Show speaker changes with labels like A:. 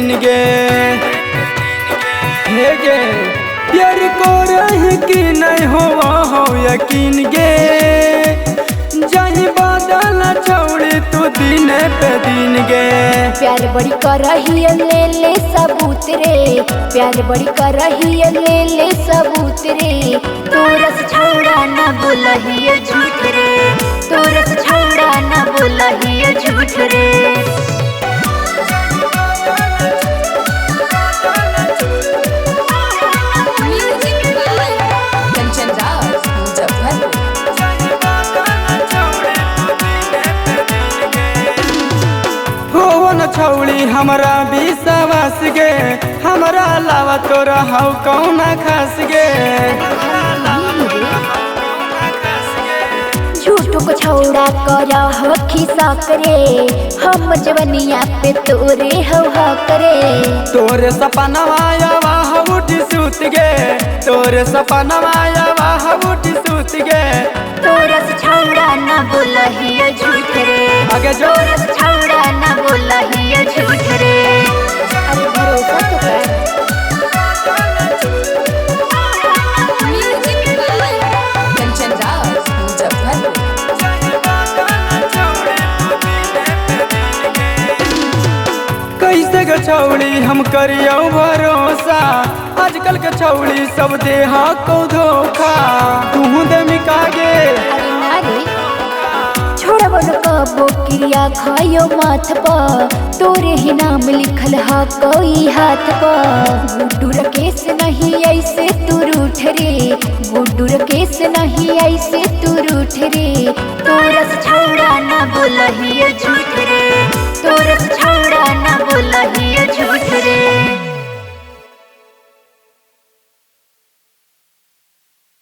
A: दिन गे हे गे प्यार को रही कि नहीं हो यकीन गे जाही बादल छौड़ी तू दिन पे दिन गे।
B: प्यार बड़ी करही ले ले सबूत रे, प्यार बड़ी करही ले ले सबूत रे। तोरस छौड़ा न बोलही झूठ रे, तोरस छौड़ा न बोलही झूठ रे।
A: छौड़ी हमरा विश्वास गे हमरा अलावा तोरा हौ कौन खास गे।
B: झूठो को छौड़ा करा हो खिसा करे, हम जवनिया पे तोरे हो करे।
A: तोरे सपनवा वाह उठी सूत गे, तोरे सपनवा वाह उठी सूत गे।
B: तोरस छौड़ा न बोलही झूठ रे,
A: आगे जो
B: तोरस छौड़ा न बोलही झूठ रे। अरे भरोसा तो कर।
A: कैसे गे छौड़ी हम करियो भरोसा, आजकल के छौड़ी सब देह को धोखा। तू दे मिका गे
B: अरे ना रे छोड़ब न कबो क्रिया खायो माथ पर, तोरे ही नाम लिखल हा कोई हाथ पर। गुड्डू रकेश नहीं ऐसे तू रूठ रे, गुड्डू रकेश नहीं ऐसे तू रूठ रे। तोरस छौड़ा न बोलही झूठ रे, तोरस